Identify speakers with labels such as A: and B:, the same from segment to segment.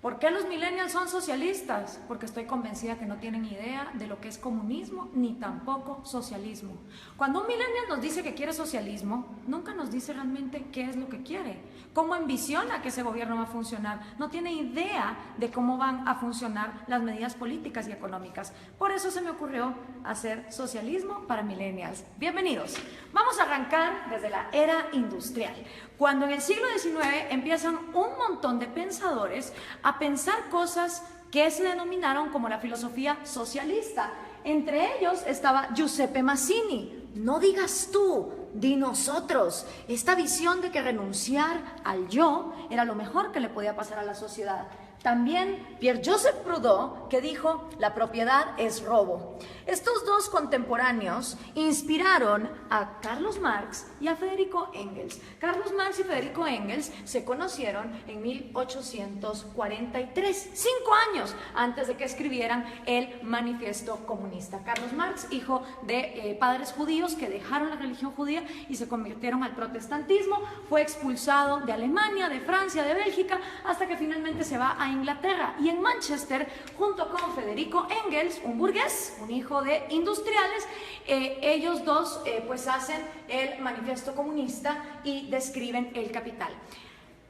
A: ¿Por qué los millennials son socialistas? Porque estoy convencida que no tienen idea de lo que es comunismo ni tampoco socialismo. Cuando un millennial nos dice que quiere socialismo, nunca nos dice realmente qué es lo que quiere, cómo ambiciona que ese gobierno va a funcionar. No tiene idea de cómo van a funcionar las medidas políticas y económicas. Por eso se me ocurrió hacer socialismo para millennials. Bienvenidos. Vamos a arrancar desde la era industrial, cuando en el siglo XIX empiezan un montón de pensadores a pensar cosas que se denominaron como la filosofía socialista. Entre ellos estaba Giuseppe Mazzini. No digas tú, di nosotros. Esta visión de que renunciar al yo era lo mejor que le podía pasar a la sociedad. También Pierre-Joseph Proudhon, que dijo, la propiedad es robo. Estos dos contemporáneos inspiraron a Carlos Marx y a Federico Engels. Carlos Marx y Federico Engels se conocieron en 1843, 5 años antes de que escribieran el Manifiesto Comunista. Carlos Marx, hijo de padres judíos que dejaron la religión judía y se convirtieron al protestantismo, fue expulsado de Alemania, de Francia, de Bélgica, hasta que finalmente se va a Inglaterra, y en Manchester, junto con Federico Engels, un burgués, un hijo de industriales, ellos dos pues hacen el Manifiesto Comunista y describen el capital.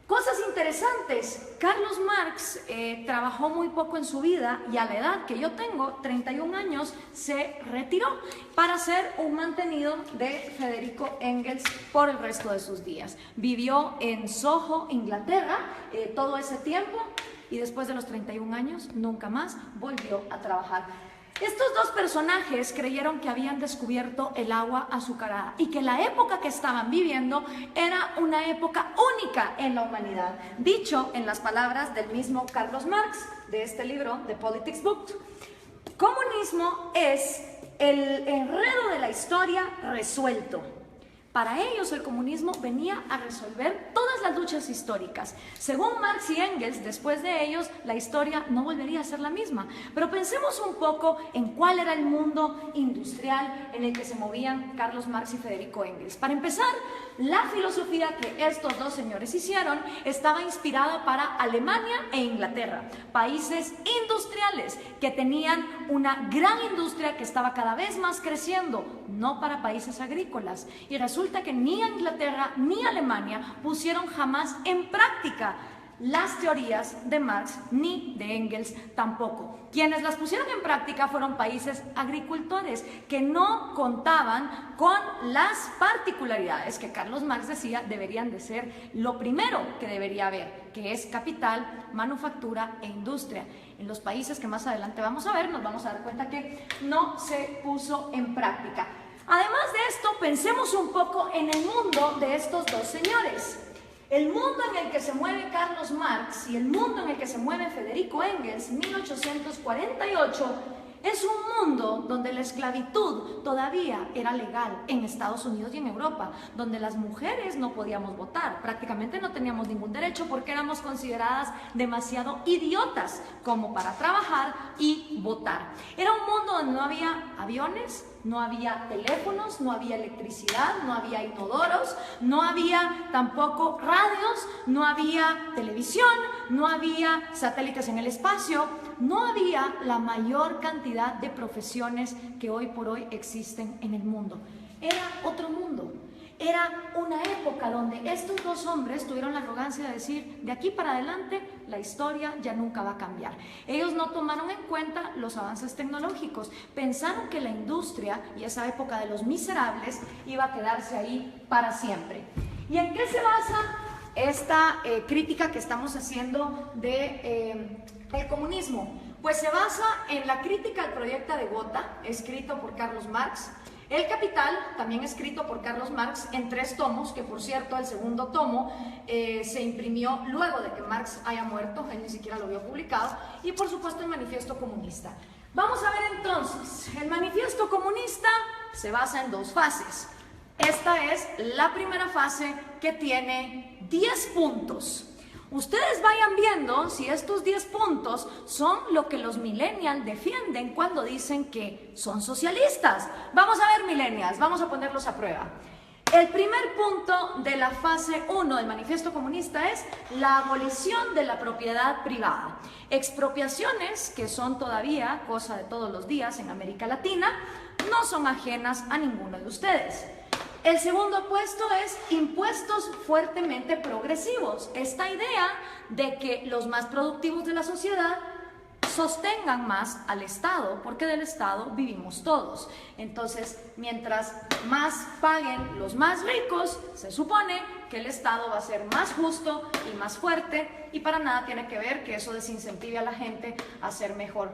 A: Cosas interesantes, Carlos Marx trabajó muy poco en su vida y a la edad que yo tengo, 31 años, se retiró para ser un mantenido de Federico Engels por el resto de sus días. Vivió en Soho, Inglaterra, todo ese tiempo, y después de los 31 años nunca más volvió a trabajar. Estos dos personajes creyeron que habían descubierto el agua azucarada y que la época que estaban viviendo era una época única en la humanidad. Dicho en las palabras del mismo Carlos Marx, de este libro, The Politics Book, comunismo es el enredo de la historia resuelto. Para ellos el comunismo venía a resolver todas las luchas históricas. Según Marx y Engels, después de ellos la historia no volvería a ser la misma. Pero pensemos un poco en cuál era el mundo industrial en el que se movían Carlos Marx y Federico Engels. Para empezar, la filosofía que estos dos señores hicieron estaba inspirada para Alemania e Inglaterra, países industriales que tenían una gran industria que estaba cada vez más creciendo, no para países agrícolas. Y resulta que ni Inglaterra ni Alemania pusieron jamás en práctica las teorías de Marx ni de Engels tampoco. Quienes las pusieron en práctica fueron países agricultores que no contaban con las particularidades que Carlos Marx decía deberían de ser lo primero que debería haber, que es capital, manufactura e industria. En los países que más adelante vamos a ver, nos vamos a dar cuenta que no se puso en práctica. Además de esto, pensemos un poco en el mundo de estos dos señores. El mundo en el que se mueve Carlos Marx y el mundo en el que se mueve Federico Engels, 1848, es un mundo donde la esclavitud todavía era legal en Estados Unidos y en Europa, donde las mujeres no podíamos votar, prácticamente no teníamos ningún derecho porque éramos consideradas demasiado idiotas como para trabajar y votar. Era un mundo donde no había aviones, no había teléfonos, no había electricidad, no había inodoros, no había tampoco radios, no había televisión, no había satélites en el espacio, no había la mayor cantidad de profesiones que hoy por hoy existen en el mundo. Era otro mundo. Era una época donde estos dos hombres tuvieron la arrogancia de decir, de aquí para adelante la historia ya nunca va a cambiar. Ellos no tomaron en cuenta los avances tecnológicos, pensaron que la industria y esa época de los miserables iba a quedarse ahí para siempre. ¿Y en qué se basa esta crítica que estamos haciendo del comunismo? Pues se basa en la crítica al proyecto de Gotha, escrito por Carlos Marx, El Capital, también escrito por Carlos Marx en 3 tomos, que por cierto el segundo tomo se imprimió luego de que Marx haya muerto, él ni siquiera lo vio publicado, y por supuesto el Manifiesto Comunista. Vamos a ver entonces, el Manifiesto Comunista se basa en 2 fases. Esta es la primera fase que tiene 10 puntos. Ustedes vayan viendo si estos 10 puntos son lo que los millennials defienden cuando dicen que son socialistas. Vamos a ver, millennials, vamos a ponerlos a prueba. El primer punto de la fase 1 del Manifiesto Comunista es la abolición de la propiedad privada. Expropiaciones que son todavía cosa de todos los días en América Latina, no son ajenas a ninguno de ustedes. El segundo puesto es impuestos fuertemente progresivos. Esta idea de que los más productivos de la sociedad sostengan más al Estado, porque del Estado vivimos todos. Entonces, mientras más paguen los más ricos, se supone que el Estado va a ser más justo y más fuerte, y para nada tiene que ver que eso desincentive a la gente a ser mejor.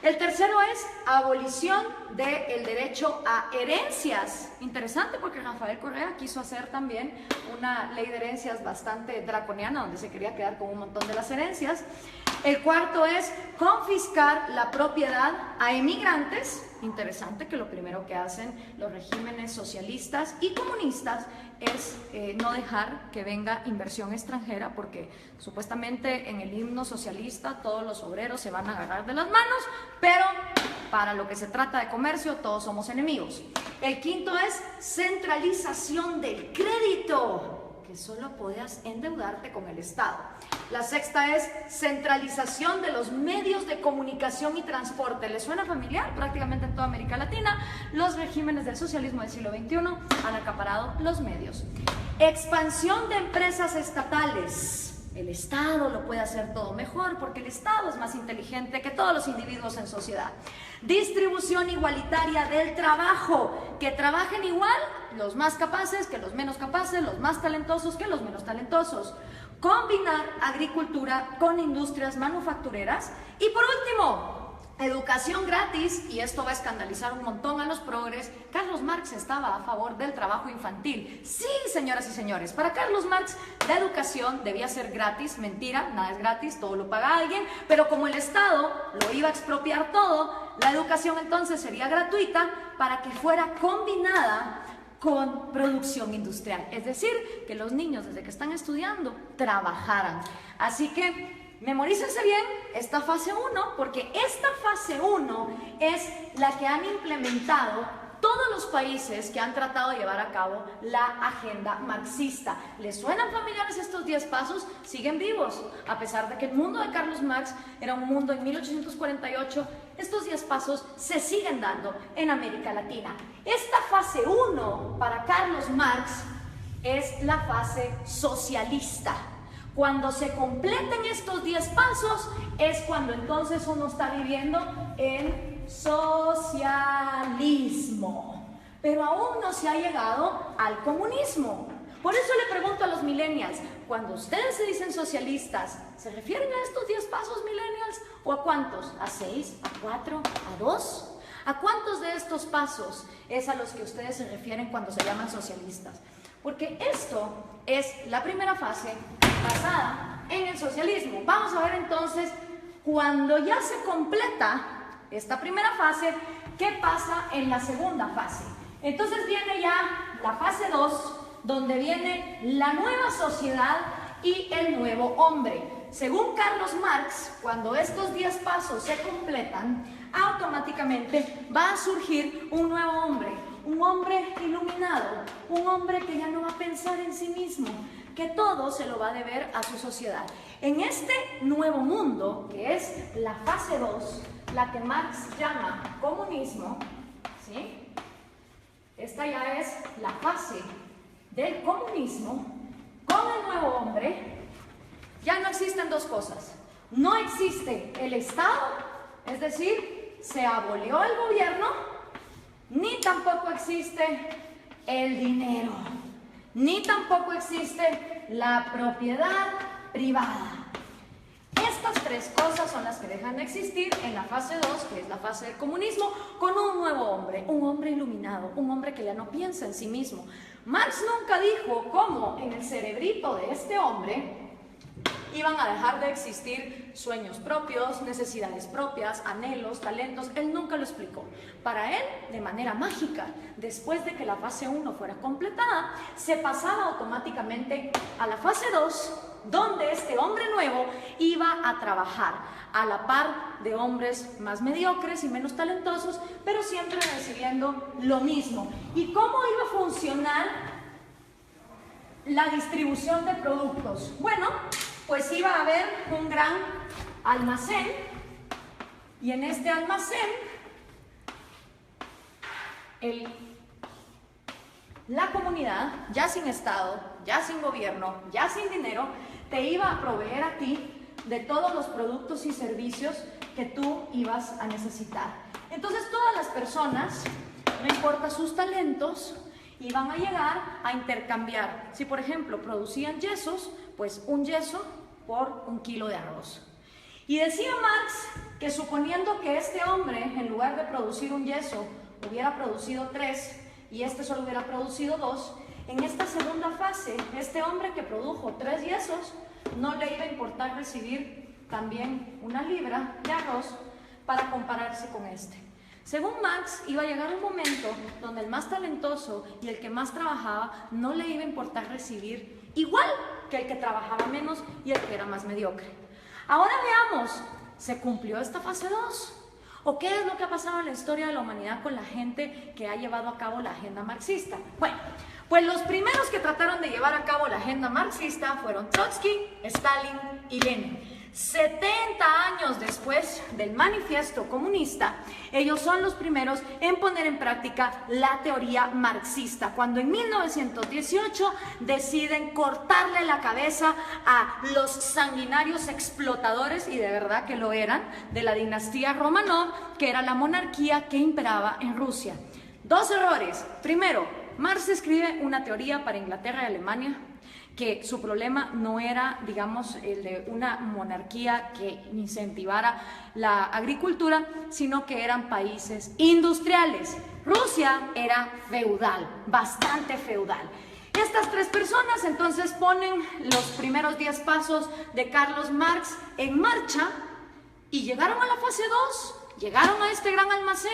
A: El tercero es abolición del derecho a herencias. Interesante, porque Rafael Correa quiso hacer también una ley de herencias bastante draconiana, donde se quería quedar con un montón de las herencias. El cuarto es confiscar la propiedad a emigrantes. Interesante que lo primero que hacen los regímenes socialistas y comunistas es no dejar que venga inversión extranjera, porque supuestamente en el himno socialista todos los obreros se van a agarrar de las manos, pero para lo que se trata de comercio todos somos enemigos. El quinto es centralización del crédito, que solo podías endeudarte con el Estado. La sexta es centralización de los medios de comunicación y transporte. ¿Les suena familiar? Prácticamente en toda América Latina, los regímenes del socialismo del siglo XXI han acaparado los medios. Expansión de empresas estatales. El Estado lo puede hacer todo mejor, porque el Estado es más inteligente que todos los individuos en sociedad. Distribución igualitaria del trabajo, que trabajen igual los más capaces que los menos capaces, los más talentosos que los menos talentosos. Combinar agricultura con industrias manufactureras. Y por último, educación gratis, y esto va a escandalizar un montón a los progres. Carlos Marx estaba a favor del trabajo infantil. Sí, señoras y señores, para Carlos Marx la educación debía ser gratis. Mentira, nada es gratis, todo lo paga alguien, pero como el Estado lo iba a expropiar todo, la educación entonces sería gratuita para que fuera combinada con producción industrial, es decir, que los niños desde que están estudiando trabajaran. Así que memorícense bien esta fase 1, porque esta fase 1 es la que han implementado todos los países que han tratado de llevar a cabo la agenda marxista. ¿Les suenan familiares estos 10 pasos? Siguen vivos, a pesar de que el mundo de Carlos Marx era un mundo en 1848, estos 10 pasos se siguen dando en América Latina. Esta fase 1 para Carlos Marx es la fase socialista. Cuando se completen estos 10 pasos es cuando entonces uno está viviendo en socialismo, pero aún no se ha llegado al comunismo. Por eso le pregunto a los millennials, cuando ustedes se dicen socialistas, ¿se refieren a estos 10 pasos, millennials? ¿O a cuántos? ¿A 6? ¿A 4? ¿A 2? ¿A cuántos de estos pasos es a los que ustedes se refieren cuando se llaman socialistas? Porque esto es la primera fase basada en el socialismo. Vamos a ver entonces, cuando ya se completa esta primera fase, ¿qué pasa en la segunda fase? Entonces viene ya la fase 2, donde viene la nueva sociedad y el nuevo hombre. Según Carlos Marx, cuando estos 10 pasos se completan, automáticamente va a surgir un nuevo hombre, un hombre iluminado, un hombre que ya no va a pensar en sí mismo, que todo se lo va a deber a su sociedad. En este nuevo mundo, que es la fase 2, la que Marx llama comunismo, ¿sí? Esta ya es la fase del comunismo. Con el nuevo hombre ya no existen dos cosas. No existe el Estado, es decir, se abolió el gobierno, ni tampoco existe el dinero, ni tampoco existe la propiedad privada. Estas tres cosas son las que dejan de existir en la fase 2, que es la fase del comunismo, con un nuevo hombre, un hombre iluminado, un hombre que ya no piensa en sí mismo. Marx nunca dijo cómo en el cerebrito de este hombre iban a dejar de existir sueños propios, necesidades propias, anhelos, talentos. Él nunca lo explicó. Para él, de manera mágica, después de que la fase 1 fuera completada, se pasaba automáticamente a la fase 2, donde este hombre nuevo iba a trabajar a la par de hombres más mediocres y menos talentosos, pero siempre recibiendo lo mismo. ¿Y cómo iba a funcionar la distribución de productos. Bueno, pues iba a haber un gran almacén y en este almacén la comunidad, ya sin Estado, ya sin gobierno, ya sin dinero, te iba a proveer a ti de todos los productos y servicios que tú ibas a necesitar. Entonces todas las personas, no importa sus talentos, iban a llegar a intercambiar. Si por ejemplo producían yesos, pues un yeso por 1 kilo de arroz. Y decía Marx que suponiendo que este hombre, en lugar de producir un yeso, hubiera producido 3 y este solo hubiera producido 2, en esta segunda fase, este hombre que produjo 3 yesos, no le iba a importar recibir también 1 libra de arroz para compararse con este. Según Marx, iba a llegar un momento donde el más talentoso y el que más trabajaba no le iba a importar recibir igual que el que trabajaba menos y el que era más mediocre. Ahora veamos, ¿se cumplió esta fase 2? ¿O qué es lo que ha pasado en la historia de la humanidad con la gente que ha llevado a cabo la agenda marxista? Bueno, pues los primeros que trataron de llevar a cabo la agenda marxista fueron Trotsky, Stalin y Lenin. 70 años después del manifiesto comunista, ellos son los primeros en poner en práctica la teoría marxista, cuando en 1918 deciden cortarle la cabeza a los sanguinarios explotadores, y de verdad que lo eran, de la dinastía Romanov, que era la monarquía que imperaba en Rusia. 2 errores. Primero, Marx escribe una teoría para Inglaterra y Alemania, que su problema no era, digamos, el de una monarquía que incentivara la agricultura, sino que eran países industriales. Rusia era feudal, bastante feudal. Estas 3 personas entonces ponen los primeros 10 pasos de Carlos Marx en marcha y llegaron a la fase 2, llegaron a este gran almacén.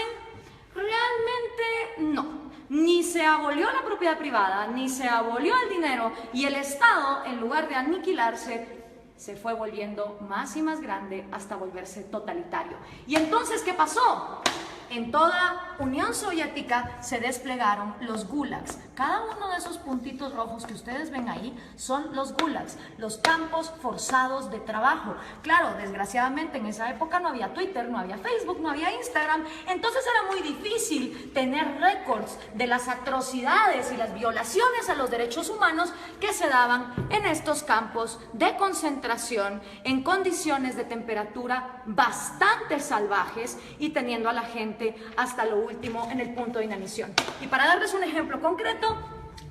A: Realmente no. Ni se abolió la propiedad privada, ni se abolió el dinero, y el Estado, en lugar de aniquilarse, se fue volviendo más y más grande hasta volverse totalitario. ¿Y entonces qué pasó? En toda Unión Soviética se desplegaron los gulags. Cada uno de esos puntitos rojos que ustedes ven ahí son los gulags, los campos forzados de trabajo. Claro, desgraciadamente en esa época no había Twitter, no había Facebook, no había Instagram, entonces era muy difícil tener récords de las atrocidades y las violaciones a los derechos humanos que se daban en estos campos de concentración en condiciones de temperatura bastante salvajes y teniendo a la gente hasta lo último en el punto de inanición. Y para darles un ejemplo concreto,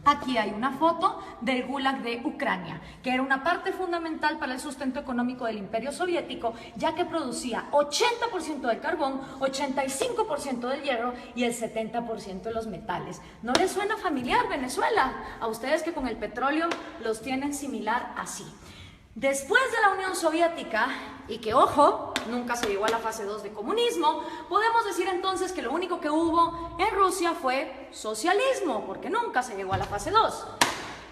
A: aquí hay una foto del Gulag de Ucrania, que era una parte fundamental para el sustento económico del Imperio Soviético, ya que producía 80% del carbón, 85% del hierro y el 70% de los metales. ¿No les suena familiar Venezuela? A ustedes que con el petróleo los tienen similar así. Después de la Unión Soviética, y que ojo, nunca se llegó a la fase 2 de comunismo, podemos decir entonces que lo único que hubo en Rusia fue socialismo, porque nunca se llegó a la fase 2.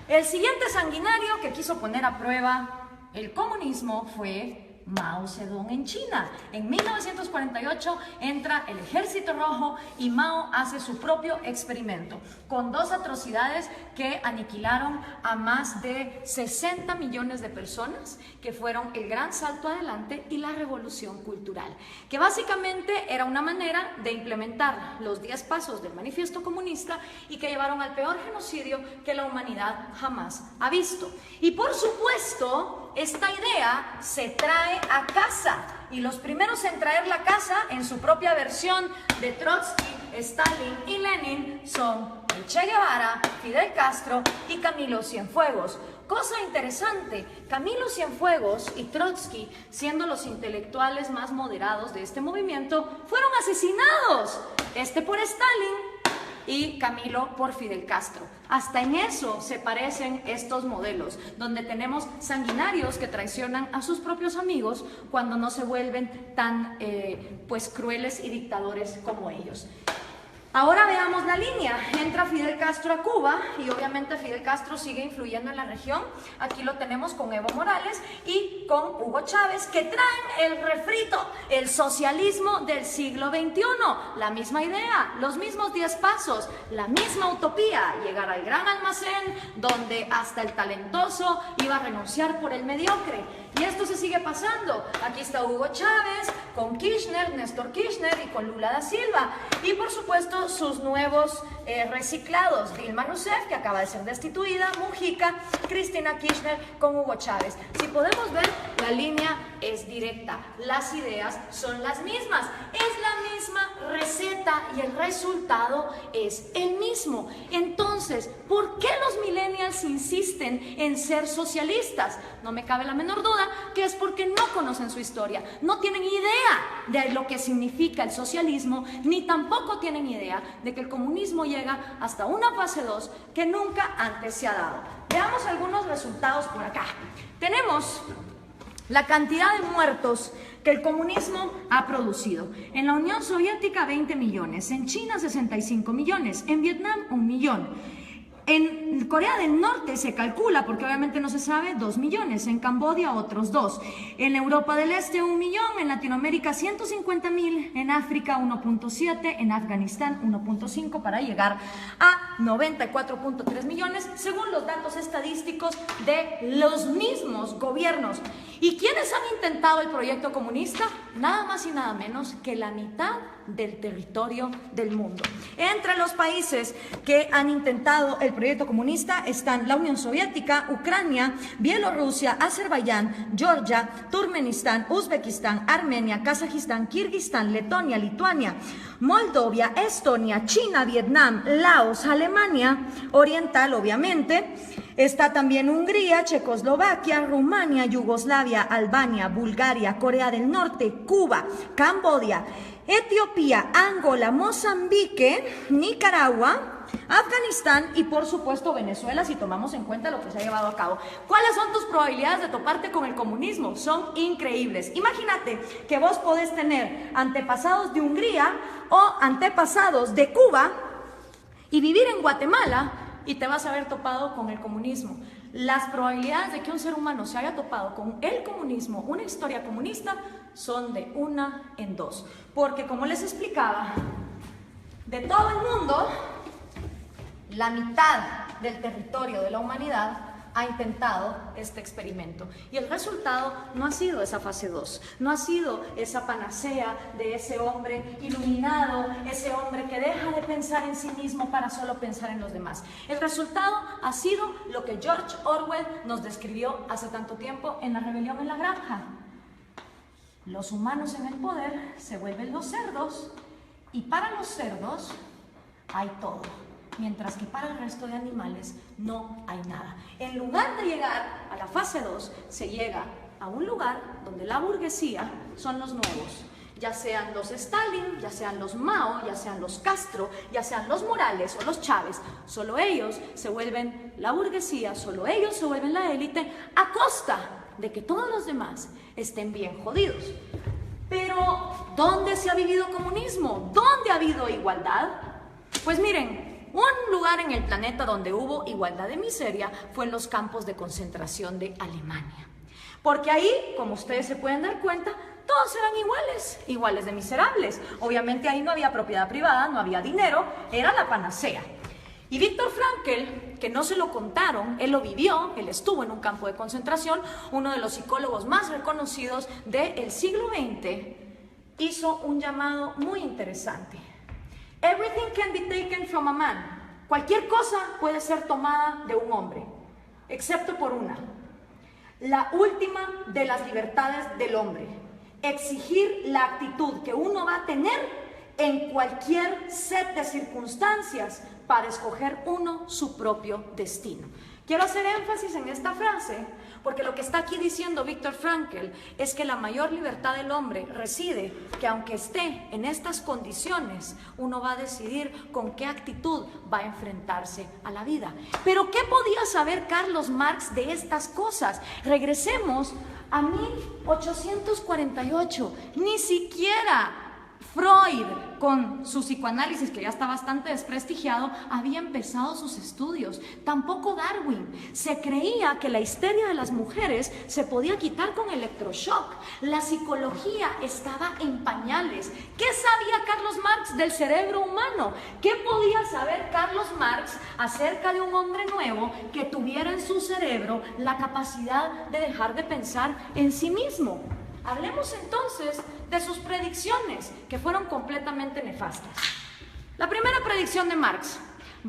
A: El siguiente sanguinario que quiso poner a prueba el comunismo fue Mao Zedong en China. En 1948 entra el Ejército Rojo y Mao hace su propio experimento con 2 atrocidades que aniquilaron a más de 60 millones de personas, que fueron el gran salto adelante y la revolución cultural, que básicamente era una manera de implementar los 10 pasos del manifiesto comunista y que llevaron al peor genocidio que la humanidad jamás ha visto. Y por supuesto, esta idea se trae a casa, y los primeros en traer la casa en su propia versión de Trotsky, Stalin y Lenin son el Che Guevara, Fidel Castro y Camilo Cienfuegos. Cosa interesante, Camilo Cienfuegos y Trotsky, siendo los intelectuales más moderados de este movimiento, fueron asesinados, este por Stalin y Camilo por Fidel Castro. Hasta en eso se parecen estos modelos, donde tenemos sanguinarios que traicionan a sus propios amigos cuando no se vuelven tan pues crueles y dictadores como ellos. Ahora veamos la línea. Entra Fidel Castro a Cuba y obviamente Fidel Castro sigue influyendo en la región. Aquí lo tenemos con Evo Morales y con Hugo Chávez, que traen el refrito, el socialismo del siglo XXI. La misma idea, los mismos 10 pasos, la misma utopía, llegar al gran almacén donde hasta el talentoso iba a renunciar por el mediocre. Y esto se sigue pasando. Aquí está Hugo Chávez con Kirchner, Néstor Kirchner y con Lula da Silva. Y por supuesto sus nuevos reciclados, Dilma Rousseff, que acaba de ser destituida, Mujica, Cristina Kirchner con Hugo Chávez. Si podemos ver, la línea es directa, las ideas son las mismas, es la misma receta y el resultado es el mismo. Entonces, ¿por qué los millennials insisten en ser socialistas? No me cabe la menor duda que es porque no conocen su historia, no tienen idea de lo que significa el socialismo, ni tampoco tienen idea de que el comunismo llega hasta una fase 2 que nunca antes se ha dado. Veamos algunos resultados por acá. Tenemos la cantidad de muertos que el comunismo ha producido. En la Unión Soviética 20 millones, en China 65 millones, en Vietnam 1 millón. En Corea del Norte se calcula, porque obviamente no se sabe, 2 millones, en Camboya otros 2, en Europa del Este 1 millón, en Latinoamérica 150.000, en África 1.7, en Afganistán 1.5, para llegar a 94.3 millones, según los datos estadísticos de los mismos gobiernos. ¿Y quiénes han intentado el proyecto comunista? Nada más y nada menos que la mitad del territorio del mundo. Entre los países que han intentado el proyecto comunista están la Unión Soviética, Ucrania, Bielorrusia, Azerbaiyán, Georgia, Turkmenistán, Uzbekistán, Armenia, Kazajistán, Kirguistán, Letonia, Lituania, Moldovia, Estonia, China, Vietnam, Laos, Alemania Oriental, obviamente. Está también Hungría, Checoslovaquia, Rumania, Yugoslavia, Albania, Bulgaria, Corea del Norte, Cuba, Camboya, Etiopía, Angola, Mozambique, Nicaragua, Afganistán y por supuesto Venezuela, si tomamos en cuenta lo que se ha llevado a cabo. ¿Cuáles son tus probabilidades de toparte con el comunismo? Son increíbles. Imagínate que vos podés tener antepasados de Hungría o antepasados de Cuba y vivir en Guatemala y te vas a haber topado con el comunismo. Las probabilidades de que un ser humano se haya topado con el comunismo, una historia comunista, son de 1 en 2. Porque como les explicaba, de todo el mundo, la mitad del territorio de la humanidad ha intentado este experimento. Y el resultado no ha sido esa fase 2, no ha sido esa panacea de ese hombre iluminado, ese hombre que deja de pensar en sí mismo para solo pensar en los demás. El resultado ha sido lo que George Orwell nos describió hace tanto tiempo en La rebelión en la granja. Los humanos en el poder se vuelven los cerdos y para los cerdos hay todo, mientras que para el resto de animales no hay nada. En lugar de llegar a la fase 2, se llega a un lugar donde la burguesía son los nuevos, ya sean los Stalin, ya sean los Mao, ya sean los Castro, ya sean los Morales o los Chávez. Solo ellos se vuelven la burguesía, solo ellos se vuelven la élite, a costa de que todos los demás estén bien jodidos. Pero, ¿dónde se ha vivido comunismo? ¿Dónde ha habido igualdad? Pues miren, un lugar en el planeta donde hubo igualdad de miseria fue en los campos de concentración de Alemania. Porque ahí, como ustedes se pueden dar cuenta, todos eran iguales de miserables. Obviamente ahí no había propiedad privada, no había dinero, era la panacea. Y Viktor Frankl, que no se lo contaron, él lo vivió, él estuvo en un campo de concentración, uno de los psicólogos más reconocidos del siglo XX, hizo un llamado muy interesante. Everything can be taken from a man. Cualquier cosa puede ser tomada de un hombre, excepto por una. La última de las libertades del hombre. Exigir la actitud que uno va a tener en cualquier set de circunstancias para escoger uno su propio destino. Quiero hacer énfasis en esta frase porque lo que está aquí diciendo Viktor Frankl es que la mayor libertad del hombre reside que aunque esté en estas condiciones, uno va a decidir con qué actitud va a enfrentarse a la vida. Pero ¿qué podía saber Carlos Marx de estas cosas? Regresemos a 1848, ni siquiera Freud, con su psicoanálisis, que ya está bastante desprestigiado, había empezado sus estudios. Tampoco Darwin. Se creía que la histeria de las mujeres se podía quitar con electroshock. La psicología estaba en pañales. ¿Qué sabía Carlos Marx del cerebro humano? ¿Qué podía saber Carlos Marx acerca de un hombre nuevo que tuviera en su cerebro la capacidad de dejar de pensar en sí mismo? Hablemos entonces de sus predicciones, que fueron completamente nefastas. La primera predicción de Marx: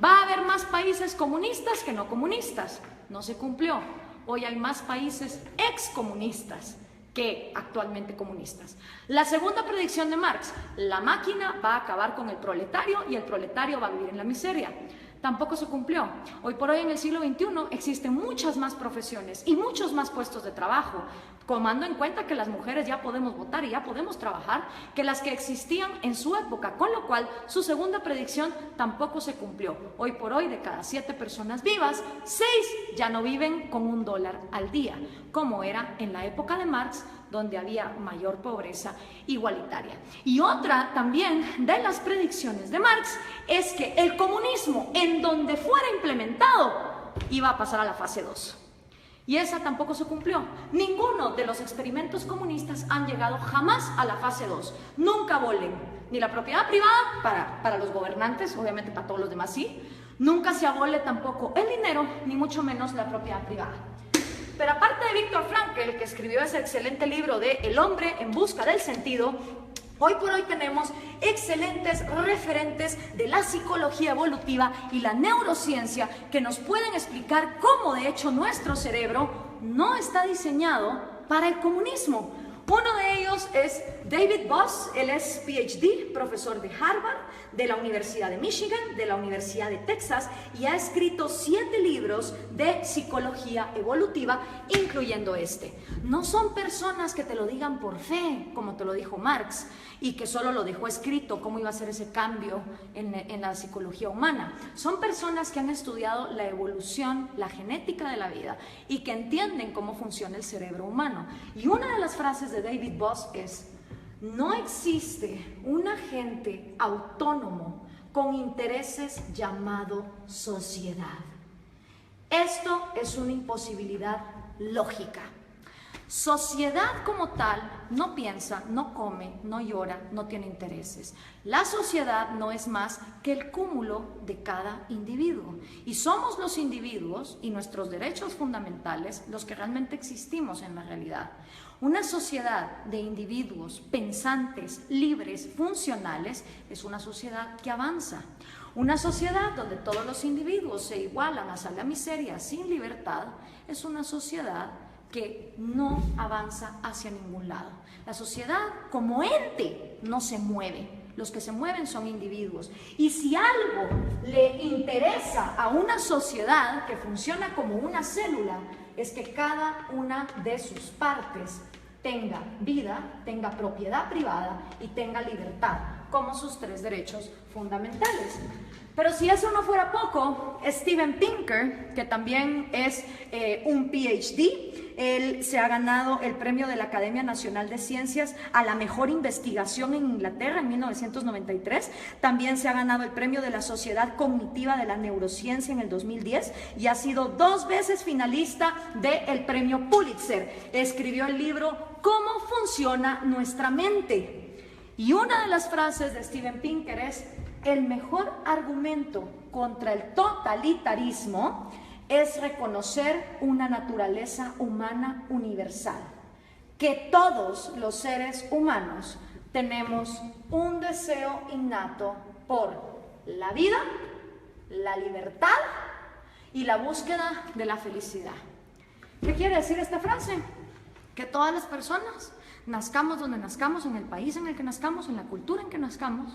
A: va a haber más países comunistas que no comunistas. No se cumplió. Hoy hay más países excomunistas que actualmente comunistas. La segunda predicción de Marx: la máquina va a acabar con el proletario y el proletario va a vivir en la miseria. Tampoco se cumplió. Hoy por hoy, en el siglo XXI, existen muchas más profesiones y muchos más puestos de trabajo, tomando en cuenta que las mujeres ya podemos votar y ya podemos trabajar, que las que existían en su época, con lo cual su segunda predicción tampoco se cumplió. Hoy por hoy, de cada 7 personas vivas, 6 ya no viven con $1 al día, como era en la época de Marx, donde había mayor pobreza igualitaria. Y otra también de las predicciones de Marx es que el comunismo, en donde fuera implementado, iba a pasar a la fase 2. Y esa tampoco se cumplió. Ninguno de los experimentos comunistas han llegado jamás a la fase 2. Nunca abolen ni la propiedad privada para los gobernantes, obviamente para todos los demás sí. Nunca se abole tampoco el dinero, ni mucho menos la propiedad privada. Pero aparte de Viktor Frankl, que escribió ese excelente libro de El hombre en busca del sentido, hoy por hoy tenemos excelentes referentes de la psicología evolutiva y la neurociencia que nos pueden explicar cómo de hecho nuestro cerebro no está diseñado para el comunismo. Uno de ellos es David Boss. Él es PhD, profesor de Harvard, de la Universidad de Michigan, de la Universidad de Texas, y ha escrito 7 libros de psicología evolutiva, incluyendo este. No son personas que te lo digan por fe, como te lo dijo Marx, y que solo lo dejó escrito, cómo iba a ser ese cambio en la psicología humana. Son personas que han estudiado la evolución, la genética de la vida, y que entienden cómo funciona el cerebro humano. Y una de las frases de David Boss es: no existe un agente autónomo con intereses llamado sociedad. Esto es una imposibilidad lógica. Sociedad como tal no piensa, no come, no llora, no tiene intereses. La sociedad no es más que el cúmulo de cada individuo. Y somos los individuos y nuestros derechos fundamentales los que realmente existimos en la realidad. Una sociedad de individuos pensantes, libres, funcionales, es una sociedad que avanza. Una sociedad donde todos los individuos se igualan hasta la miseria sin libertad, es una sociedad que no avanza hacia ningún lado. La sociedad como ente no se mueve. Los que se mueven son individuos. Y si algo le interesa a una sociedad que funciona como una célula, es que cada una de sus partes tenga vida, tenga propiedad privada y tenga libertad como sus 3 derechos fundamentales. Pero si eso no fuera poco, Steven Pinker, que también es un PhD, él se ha ganado el premio de la Academia Nacional de Ciencias a la mejor investigación en Inglaterra en 1993. También se ha ganado el premio de la Sociedad Cognitiva de la Neurociencia en el 2010 y ha sido 2 veces finalista del premio Pulitzer. Escribió el libro ¿Cómo funciona nuestra mente? Y una de las frases de Steven Pinker es: el mejor argumento contra el totalitarismo es reconocer una naturaleza humana universal, que todos los seres humanos tenemos un deseo innato por la vida, la libertad y la búsqueda de la felicidad. ¿Qué quiere decir esta frase? Que todas las personas, nazcamos donde nazcamos, en el país en el que nazcamos, en la cultura en que nazcamos,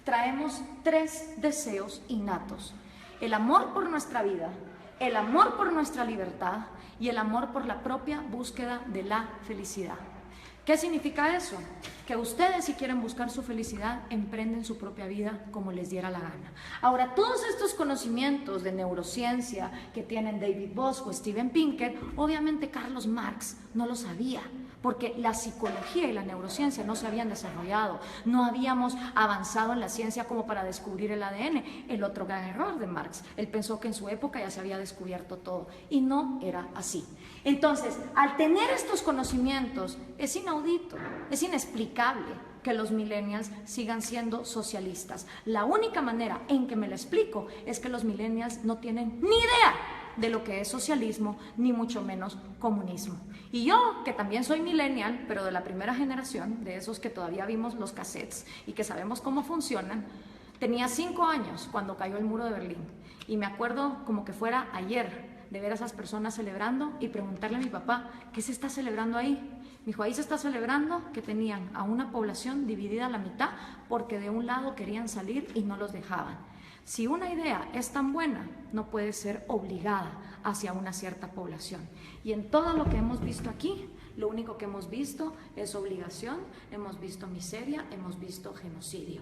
A: traemos 3 deseos innatos: el amor por nuestra vida, el amor por nuestra libertad y el amor por la propia búsqueda de la felicidad. ¿Qué significa eso? Que ustedes, si quieren buscar su felicidad, emprenden su propia vida como les diera la gana. Ahora, todos estos conocimientos de neurociencia que tienen David Boss o Steven Pinker, obviamente Carlos Marx no lo sabía, porque la psicología y la neurociencia no se habían desarrollado, no habíamos avanzado en la ciencia como para descubrir el ADN. El otro gran error de Marx, él pensó que en su época ya se había descubierto todo, y no era así. Entonces, al tener estos conocimientos, es inaudito, es inexplicable que los millennials sigan siendo socialistas. La única manera en que me lo explico es que los millennials no tienen ni idea de lo que es socialismo, ni mucho menos comunismo. Y yo, que también soy millennial, pero de la primera generación, de esos que todavía vimos los cassettes y que sabemos cómo funcionan, tenía 5 años cuando cayó el muro de Berlín. Y me acuerdo como que fuera ayer de ver a esas personas celebrando y preguntarle a mi papá, ¿qué se está celebrando ahí? Me dijo, ahí se está celebrando que tenían a una población dividida a la mitad porque de un lado querían salir y no los dejaban. Si una idea es tan buena, no puede ser obligada hacia una cierta población. Y en todo lo que hemos visto aquí, lo único que hemos visto es obligación, hemos visto miseria, hemos visto genocidio.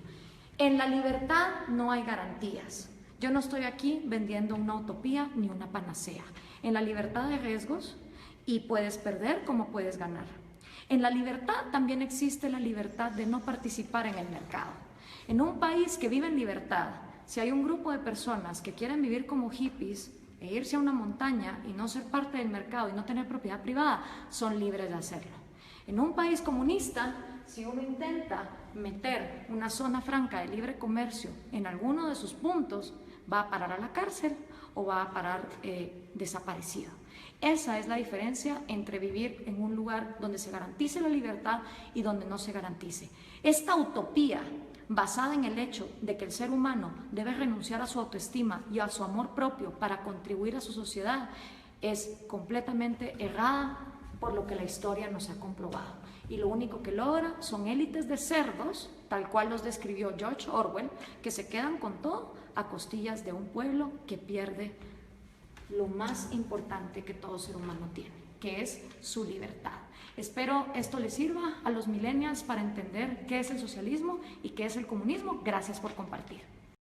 A: En la libertad no hay garantías. Yo no estoy aquí vendiendo una utopía ni una panacea. En la libertad hay riesgos y puedes perder como puedes ganar. En la libertad también existe la libertad de no participar en el mercado. En un país que vive en libertad, si hay un grupo de personas que quieren vivir como hippies e irse a una montaña y no ser parte del mercado y no tener propiedad privada, son libres de hacerlo. En un país comunista, si uno intenta meter una zona franca de libre comercio en alguno de sus puntos, va a parar a la cárcel o va a parar desaparecido. Esa es la diferencia entre vivir en un lugar donde se garantice la libertad y donde no se garantice. Esta utopía basada en el hecho de que el ser humano debe renunciar a su autoestima y a su amor propio para contribuir a su sociedad, es completamente errada por lo que la historia nos ha comprobado. Y lo único que logra son élites de cerdos, tal cual los describió George Orwell, que se quedan con todo a costillas de un pueblo que pierde lo más importante que todo ser humano tiene, que es su libertad. Espero esto les sirva a los millennials para entender qué es el socialismo y qué es el comunismo. Gracias por compartir.